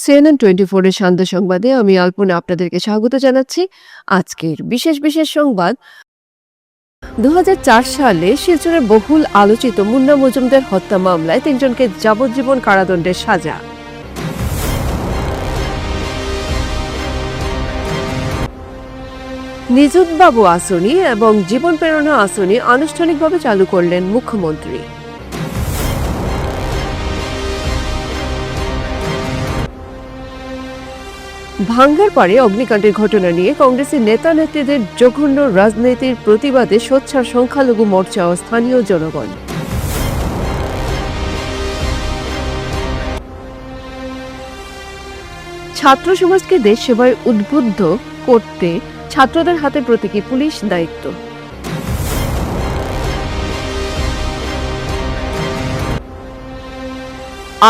CNN24 এর শান্ত সংবাদে আমি আলপনা আপনাদেরকে স্বাগত জানাচ্ছি। আজকের বিশেষ সংবাদ, 2004 সালে শিলচরের বহুল আলোচিত মুন্না মজুমদার হত্যা মামলায় 3 জনকে যাবজ্জীবন কারাদণ্ডের সাজা। নিযুতবাবু আসনি এবং জীবন প্রেরণা আসনি আনুষ্ঠানিকভাবে চালু করলেন মুখ্যমন্ত্রী। ভাঙ্গার পারে অগ্নিকাণ্ডের ঘটনা নিয়ে কংগ্রেসের নেতা নেত্রীদের জঘন্য রাজনীতির প্রতিবাদে সোচ্চার সংখ্যালঘু মোর্চা ও স্থানীয় জনগণ। ছাত্র সমাজকে দেশ সেবায় উদ্বুদ্ধ করতে ছাত্রদের হাতে প্রতীকী পুলিশ দায়িত্ব।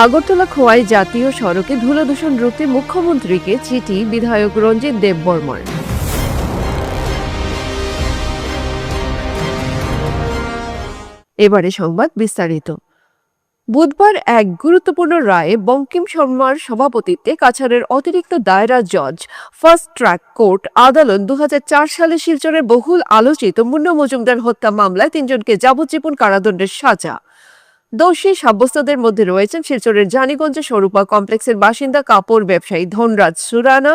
আগরতলা খোয়াই জাতীয় সড়কে ধুলোদূষণ রুখতে মুখ্যমন্ত্রীকে চিঠি বিধায়ক রঞ্জিত দেববর্মার। এবারে সংবাদ বিস্তারিত। বুধবার এক গুরুত্বপূর্ণ রায়ে বঙ্কিম শর্মার সভাপতিত্বে কাছাড়ের অতিরিক্ত দায়রা জজ ফার্স্ট ট্র্যাক কোর্ট আদালত 2004 সালে শিলচরের বহুল আলোচিত মুন্না মজুমদার হত্যা মামলায় 3 জনকে যাবজ্জীবন কারাদণ্ডের সাজা। দোষী সাব্যস্তদের মধ্যে রয়েছেন শিলচরের জানিগঞ্জে স্বরূপা কমপ্লেক্সের বাসিন্দা কাপড় ব্যবসায়ী ধনরাজ সুরানা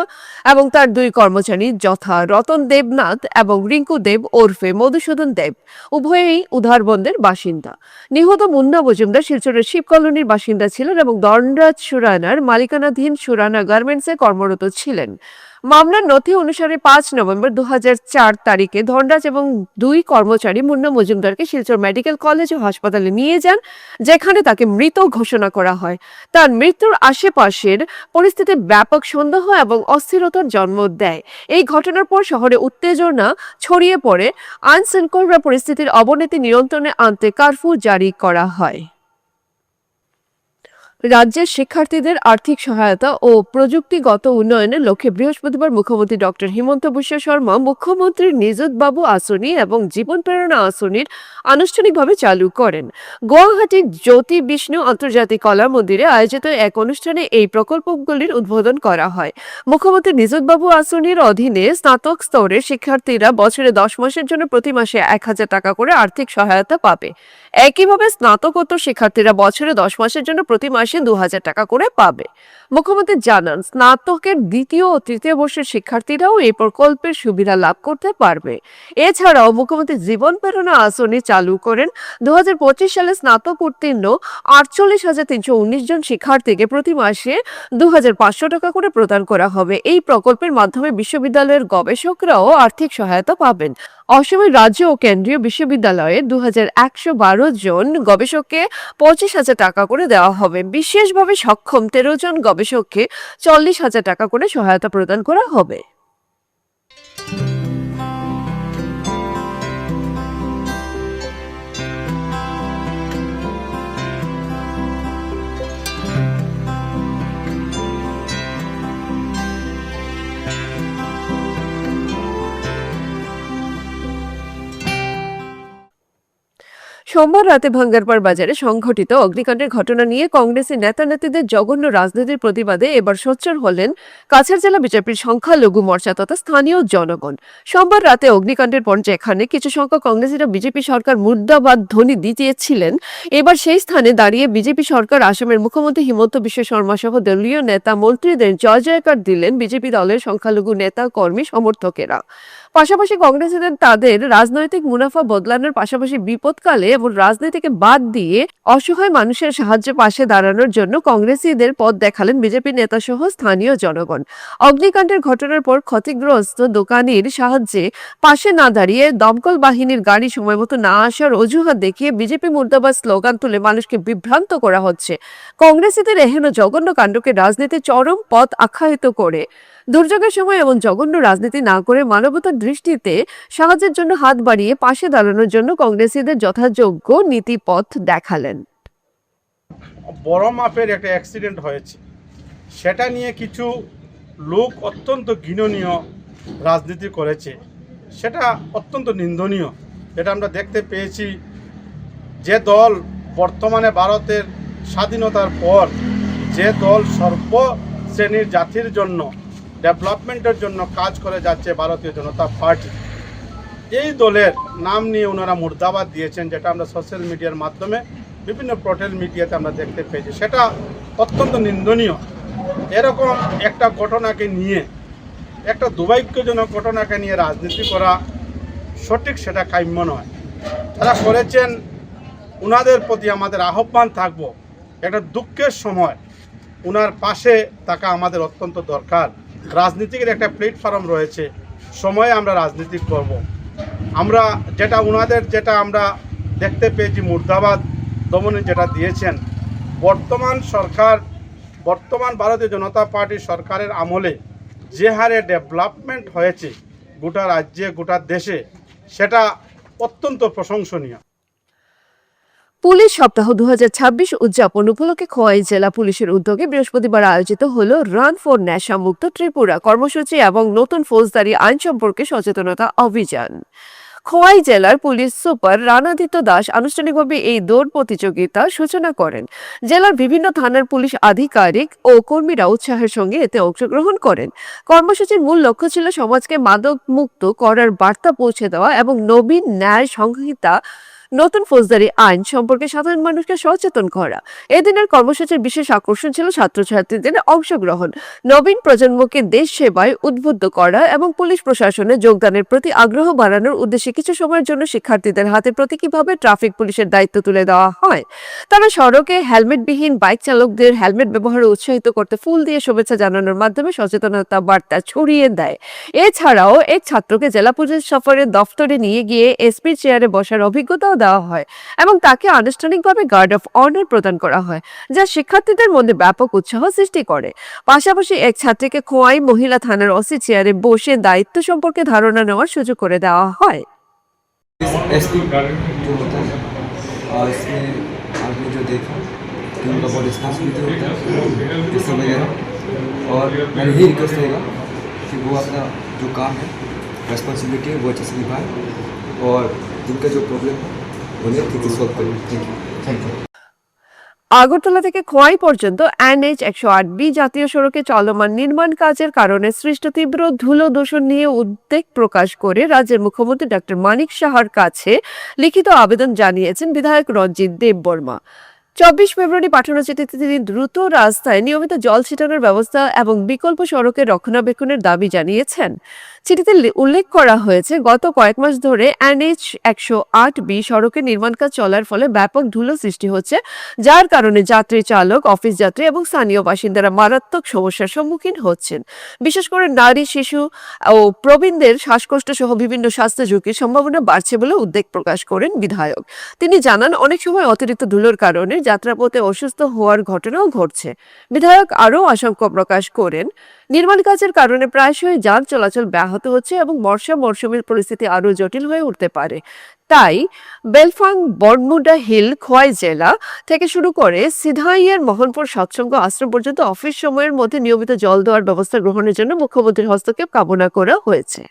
এবং তার 2 কর্মচারী যথা রতন দেবনাথ এবং রিঙ্কু দেব ওরফে মধুসূদন দেব, উভয়েই উধারবন্দের বাসিন্দা। নিহত মুন্না মজুমদার শিলচরের শিব কলোনির বাসিন্দা ছিলেন এবং ধনরাজ সুরানার মালিকানাধীন সুরানা গার্মেন্টসে কর্মরত ছিলেন। মামলার নথি অনুসারে 5 নভেম্বর 2004 তারিখে ধনরাজ এবং 2 কর্মচারী মুন্না মজুমদারকে শিলচর মেডিকেল কলেজ ও হাসপাতালে নিয়ে যান, যেখানে তাকে মৃত ঘোষণা করা হয়। তার মৃত্যুর আশেপাশের পরিস্থিতি ব্যাপক সন্দেহ এবং অস্থিরতার জন্ম দেয়। এই ঘটনার পর শহরে উত্তেজনা ছড়িয়ে পড়ে। আইন শৃঙ্খলা পরিস্থিতির অবনতি নিয়ন্ত্রণে আনতে কারফিউ জারি করা হয়। রাজ্যের শিক্ষার্থীদের আর্থিক সহায়তা ও প্রযুক্তিগত উন্নয়নের লক্ষ্যে বৃহস্পতিবার মুখ্যমন্ত্রী ডক্টর হিমন্ত বিশ্ব শর্মা মুখ্যমন্ত্রীর নিযুতবাবু আসনি এবং জীবন প্রেরণা আসনির আনুষ্ঠানিকভাবে চালু করেন। গুয়াহাটির জ্যোতি বিষ্ণু আন্তর্জাতিক কলা মন্দিরে আয়োজিত এক অনুষ্ঠানে এই প্রকল্পগুলির উদ্বোধন করা হয়। মুখ্যমন্ত্রী নিযুতবাবু আসনির অধীনে স্নাতক স্তরের শিক্ষার্থীরা বছরে 10 মাসের জন্য প্রতি মাসে 1000 টাকা করে আর্থিক সহায়তা পাবে। একইভাবে স্নাতকোত্তর শিক্ষার্থীরা বছরে 10 মাসের জন্য প্রতি মাসে 2000 টাকা করে পাবে। মুখ্যমন্ত্রী জানান, স্নাতকের 2য় ও 3য় বর্ষের শিক্ষার্থীরাও এই প্রকল্পের সুবিধা লাভ করতে পারবে। এছাড়াও মুখ্যমন্ত্রী জীবন প্রেরণা আসনি চালু করেন। 2025 সালে স্নাতক উত্তীর্ণ 48,319 জন শিক্ষার্থীকে প্রতি মাসে 2500 টাকা করে প্রদান করা হবে। এই প্রকল্পের মাধ্যমে বিশ্ববিদ্যালয়ের গবেষকরাও আর্থিক সহায়তা পাবেন। অসমের রাজ্য ও কেন্দ্রীয় বিশ্ববিদ্যালয়ে 2112 জন গবেষককে 25,000 টাকা করে দেওয়া হবে। বিশেষভাবে সক্ষম 13 জন গবেষককে 40,000 টাকা করে সহায়তা প্রদান করা হবে। সোমবার রাতে ভাঙ্গারপাড় বাজারে সংঘটিত অগ্নিকাণ্ডের ঘটনা নিয়ে কংগ্রেসের নেতা নেত্রীদের জঘন্য রাজনীতির প্রতিবাদে এবার সোচ্চার হলেন কাছাড় জেলা বিজেপির সংখ্যালঘু মোর্চা তথা স্থানীয় জনগণ। সোমবার রাতে অগ্নিকাণ্ডের পর যেখানে কিছু সংখ্যক কংগ্রেসীরা বিজেপি সরকার মুর্দাবাদ ধ্বনি দিয়েছিলেন, এবার সেই স্থানে দাঁড়িয়ে বিজেপি সরকার আসামের মুখ্যমন্ত্রী হিমন্ত বিশ্ব শর্মা সহ দলীয় নেতা মন্ত্রীদের জয় জয়কার দিলেন বিজেপি দলের সংখ্যালঘু নেতা কর্মী সমর্থকেরা। পাশাপাশি কংগ্রেসীদের তাদের রাজনৈতিক মুনাফা বদলানোর পাশাপাশি বিপদকালে এবং রাজনীতিকে বাদ দিয়ে অসহায় মানুষের সাহায্যে পাশে দাঁড়ানোর জন্য কংগ্রেসীদের পথ দেখালেন বিজেপি নেতা সহ স্থানীয় জনগণ। অগ্নিকাণ্ডের ঘটনার পর ক্ষতিগ্রস্ত দোকানির সাহায্যে পাশে না দাঁড়িয়ে দমকল বাহিনীর গাড়ি সময়মতো না আসার অজুহাত দেখিয়ে বিজেপি মুর্দাবাদ স্লোগান তুলে মানুষকে বিভ্রান্ত করা হচ্ছে। কংগ্রেসীদের এহেন জঘন্য কাণ্ডকে রাজনীতির চরম পথ আখ্যায়িত করে দুর্যোগের সময় এমন জঘন্য রাজনীতি না করে মানবতার দৃষ্টিতে সাহায্যের জন্য হাত বাড়িয়ে পাশে দাঁড়ানোর জন্য কংগ্রেসীদের যথাযোগ্য নীতিপথ দেখালেন। বড় মাপের একটা অ্যাক্সিডেন্ট হয়েছে, সেটা নিয়ে কিছু লোক অত্যন্ত ঘৃণনীয় রাজনীতি করেছে, সেটা অত্যন্ত নিন্দনীয়। এটা আমরা দেখতে পেয়েছি যে দল বর্তমানে ভারতের স্বাধীনতার পর যে দল শ্রেণীর জাতির জন্য ডেভেলপমেন্টের জন্য কাজ করে যাচ্ছে ভারতীয় জনতা পার্টি। এই দলের নাম নিয়ে ওনারা মুর্দাবাদ দিয়েছেন, যেটা আমরা সোশ্যাল মিডিয়ার মাধ্যমে বিভিন্ন পোর্টাল মিডিয়াতে আমরা দেখতে পেয়েছি। সেটা অত্যন্ত নিন্দনীয়। এরকম একটা ঘটনাকে নিয়ে, একটা দুর্ভাগ্যজনক ঘটনাকে নিয়ে রাজনীতি করা সঠিক, সেটা কাম্য নয়। যারা করেছেন ওনাদের প্রতি আমাদের আহ্বান থাকবো, একটা দুঃখের সময় ওনার পাশে থাকা আমাদের অত্যন্ত দরকার। রাজনীতির একটা প্ল্যাটফর্ম রয়েছে, সময়ে আমরা রাজনীতি করব। আমরা যেটা ওনাদের যেটা আমরা দেখতে পেয়েছি, মুর্দাবাদ দমনে যেটা দিয়েছেন, বর্তমান সরকার, বর্তমান ভারতীয় জনতা পার্টি সরকারের আমলে যে হারে ডেভেলপমেন্ট হয়েছে গোটা রাজ্যে, গোটা দেশে, সেটা অত্যন্ত প্রশংসনীয়। পুলিশ সপ্তাহ 2026 উদযাপন উপলক্ষে খোয়াই জেলা পুলিশের উদ্যোগে বৃহস্পতিবার আয়োজিত হল রান ফর নেশামুক্ত ত্রিপুরা কর্মসূচি এবং নতুন ফৌজদারি আইন সম্পর্কে সচেতনতা অভিযান। খোয়াই জেলার পুলিশ সুপার রানাদিত্য দাস আনুষ্ঠানিকভাবে এই দৌড় প্রতিযোগিতা সূচনা করেন। জেলার বিভিন্ন থানার পুলিশ আধিকারিক ও কর্মীরা উৎসাহের সঙ্গে এতে অংশগ্রহণ করেন। কর্মসূচির মূল লক্ষ্য ছিল সমাজকে মাদক মুক্ত করার বার্তা পৌঁছে দেওয়া এবং নবীন ন্যায় সংহিতা নতুন ফৌজদারি আইন সম্পর্কে সাধারণ মানুষকে সচেতন করা। এদিনের কর্মসূচির বিশেষ আকর্ষণ ছিল ছাত্রছাত্রীদের অংশগ্রহণ, নবীন প্রজন্মকে দেশ সেবায় উদ্বুদ্ধ করা এবং পুলিশ প্রশাসনে যোগদানের প্রতি আগ্রহ বাড়ানোর উদ্দেশ্যে কিছু সময়ের জন্য শিক্ষার্থীদের হাতে প্রতীকীভাবে ট্রাফিক পুলিশের দায়িত্ব তুলে দেওয়া হয়। তারা সড়কে হেলমেটবিহীন বাইক চালকদের হেলমেট ব্যবহারে উৎসাহিত করতে ফুল দিয়ে শুভেচ্ছা জানানোর মাধ্যমে সচেতনতা বার্তা ছড়িয়ে দেয়। এছাড়াও এক ছাত্রকে জেলা পুলিশ সফরের দফতরে নিয়ে গিয়ে এসপির চেয়ারে বসার অভিজ্ঞতাও দেওয়া হয় এবং তাকে আনুষ্ঠানিকভাবে গার্ড অফ অনার প্রদান করা হয়, যা শিক্ষার্থীদের মধ্যে ব্যাপক উৎসাহ সৃষ্টি করে। পাশাপাশি এক ছাত্রীকে খোয়াই মহিলা থানার ওসি চেয়ারে বসে দায়িত্ব সম্পর্কে ধারণা নেওয়ার সুযোগ করে দেওয়া হয়। एसपी जो होता है और इसमें आपने जो देखा कि उनका बहुत रिस्पॉन्सिबिलिटी होता है जैसे वगैरह, और मेरा यही रिक्वेस्ट रहेगा कि वो अपना जो काम है, रेस्पॉन्सिबिलिटी है, वो अच्छे से निभाए और जिनका जो प्रॉब्लम है उन्हें ठीक से सॉल्व करें। Thank you. আগরতলা থেকে খোয়াই পর্যন্ত NH 108B জাতীয় সড়কে চলমান নির্মাণ কাজের কারণে সৃষ্ট তীব্র ধুলো দূষণ নিয়ে উদ্বেগ প্রকাশ করে রাজ্যের মুখ্যমন্ত্রী ডক্টর মানিক সাহার কাছে লিখিত আবেদন জানিয়েছেন বিধায়ক রঞ্জিত দেববর্মা। 24 ফেব্রুয়ারি পাঠানো চিঠিতে তিনি দ্রুত রাস্তায় নিয়মিত জল ছিটানোর ব্যবস্থা এবং বিকল্প সড়কের রক্ষণাবেক্ষণের দাবি জানিয়েছেন। চিঠিতে উল্লেখ করা হয়েছে, গত কয়েক মাস ধরে NH 108B সড়কে নির্মাণ কাজ চলার ফলে ব্যাপক ধুলো সৃষ্টি হচ্ছে, যার কারণে যাত্রী চালক, অফিস যাত্রী এবং স্থানীয় বাসিন্দারা মারাত্মক সমস্যার সম্মুখীন হচ্ছেন। বিশেষ করে নারী, শিশু ও প্রবীণদের শ্বাসকষ্ট সহ বিভিন্ন স্বাস্থ্য ঝুঁকির সম্ভাবনা বাড়ছে বলে উদ্বেগ প্রকাশ করেন বিধায়ক। তিনি জানান, অনেক সময় অতিরিক্ত ধুলোর কারণে যাত্রাপথে অসুস্থ হওয়ার ঘটনাও ঘটছে। বিধায়ক আরও আশঙ্কা প্রকাশ করেন, নির্মাণ কাজের কারণে প্রায়শই যান চলাচল ব্যাহত হচ্ছে এবং বর্ষা মরশুমের পরিস্থিতি আরও জটিল হয়ে উঠতে পারে। তাই বেলফাং, বর্মুডা হিল, খোয়াই জেলা থেকে শুরু করে সিধাইয়ের মোহনপুর সৎসঙ্গ আশ্রম পর্যন্ত অফিস সময়ের মধ্যে নিয়মিত জল দেওয়ার ব্যবস্থা গ্রহণের জন্য মুখ্যমন্ত্রীর হস্তক্ষেপ কামনা করা হয়েছে।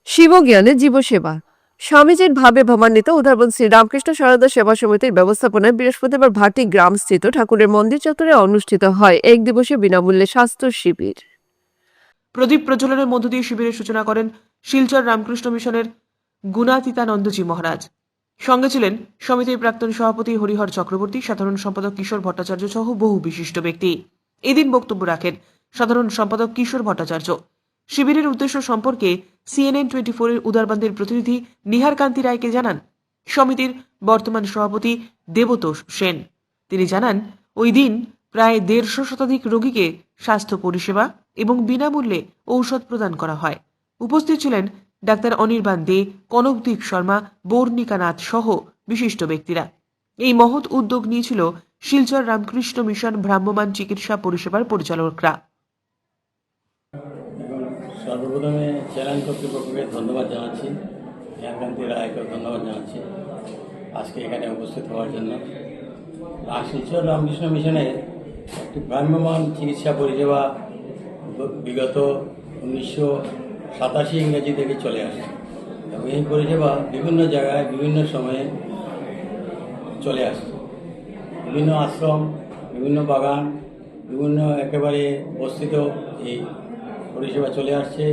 শিবজ্ঞানে জীবসেবা। স্বামীজির ভাবে ভাবান্বিত উদারবন শ্রী রামকৃষ্ণ সারদা সেবা সমিতির ব্যবস্থাপনায় বৃহস্পতিবার ভাটি গ্রাম স্থিত ঠাকুরের মন্দির চত্বরে অনুষ্ঠিত হয় এক দিবসীয় বিনামূল্যে স্বাস্থ্য শিবির। প্রদীপ প্রজ্বলনের মধ্য দিয়ে শিবিরের সূচনা করেন শিলচর রামকৃষ্ণ মিশনের গুণাতীতানন্দজি মহারাজ। সঙ্গে ছিলেন সমিতির প্রাক্তন সভাপতি হরিহর চক্রবর্তী, সাধারণ সম্পাদক কিশোর ভট্টাচার্য সহ বহু বিশিষ্ট ব্যক্তি। এদিন বক্তব্য রাখেন সাধারণ সম্পাদক কিশোর ভট্টাচার্য। শিবিরের উদ্দেশ্য সম্পর্কে CNN24 এর উদারবন্দের প্রতিনিধি নিহার কান্তি রায়কে জানান সমিতির বর্তমান সভাপতি দেবতোষ সেন। তিনি জানান, ওই দিন প্রায় 150 শতাধিক রোগীকে স্বাস্থ্য পরিষেবা এবং বিনামূল্যে ঔষধ প্রদান করা হয়। উপস্থিত ছিলেন ডাক্তার অনির্বাণ দে, কনকদীপ শর্মা, বর্ণিকা নাথ সহ বিশিষ্ট ব্যক্তিরা। এই মহৎ উদ্যোগ নিয়েছিল শিলচর রামকৃষ্ণ মিশন ভ্রাম্যমাণ চিকিৎসা পরিষেবার পরিচালকরা। সর্বপ্রথমে চ্যানেল কর্তৃপক্ষকে ধন্যবাদ জানাচ্ছি, জ্ঞানকান্তি রায়কে ধন্যবাদ জানাচ্ছি আজকে এখানে উপস্থিত হওয়ার জন্য। শিলচর রামকৃষ্ণ মিশনের একটি ভ্রাম্যমাণ চিকিৎসা পরিষেবা বিগত 1987 ইংরেজি থেকে চলে আসে এবং এই পরিষেবা বিভিন্ন জায়গায় বিভিন্ন সময়ে চলে আসছে। বিভিন্ন আশ্রম, বিভিন্ন বাগান, বিভিন্ন একেবারে বস্তিত এই পরিষেবা চলে আসছে।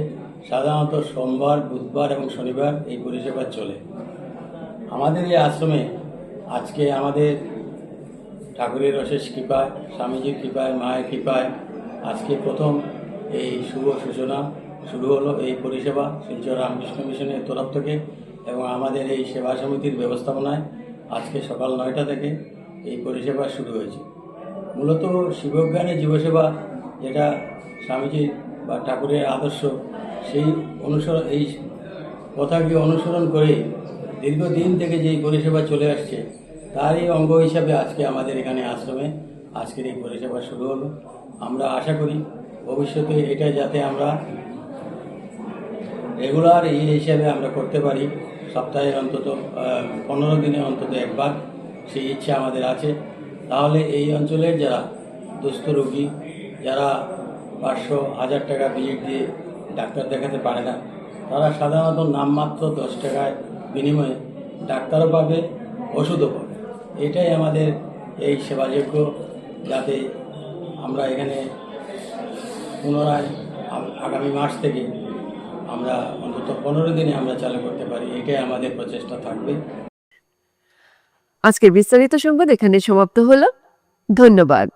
সাধারণত সোমবার, বুধবার এবং শনিবার এই পরিষেবা চলে। আমাদের এই আশ্রমে আজকে আমাদের ঠাকুরের অশেষ কৃপায়, স্বামীজির কৃপায়, মায়ের কৃপায় আজকে প্রথম এই শুভ সূচনা শুরু হলো এই পরিষেবা শিলচর রামকৃষ্ণ মিশনের তরফ থেকে এবং আমাদের এই সেবা সমিতির ব্যবস্থাপনায় আজকে সকাল 9টা থেকে এই পরিষেবা শুরু হয়েছে। মূলত শিবজ্ঞানের জীবসেবা, যেটা স্বামীজির বা ঠাকুরের আদর্শ, এই কথাকে অনুসরণ করে দীর্ঘদিন থেকে যেই পরিষেবা চলে আসছে তারই অঙ্গ হিসাবে আজকে আমাদের এখানে আশ্রমে আজকের এই পরিষেবা শুরু হলো। আমরা আশা করি ভবিষ্যতে এটা যাতে আমরা রেগুলার এই হিসাবে আমরা করতে পারি, সপ্তাহে অন্তত 15 দিনে অন্তত একবার, সেই ইচ্ছা আমাদের আছে। তাহলে এই অঞ্চলের যারা দুস্থ রোগী, যারা 500-1000 টাকা ভিজিট দিয়ে ডাক্তার দেখাতে পারে না, তারা সাধারণত নামমাত্র 10 টাকায় বিনিময়ে ডাক্তারও পাবে, ওষুধও পাবে। এটাই আমাদের এই সেবাযোগ্য, যাতে আমরা এখানে পুনরায় আগামী মাস থেকে আমরা অন্তত 15 দিনে আমরা চালু করতে পারি, এটাই আমাদের প্রচেষ্টা থাকবে। আজকের বিস্তারিত সংবাদ এখানে সমাপ্ত হলো। ধন্যবাদ।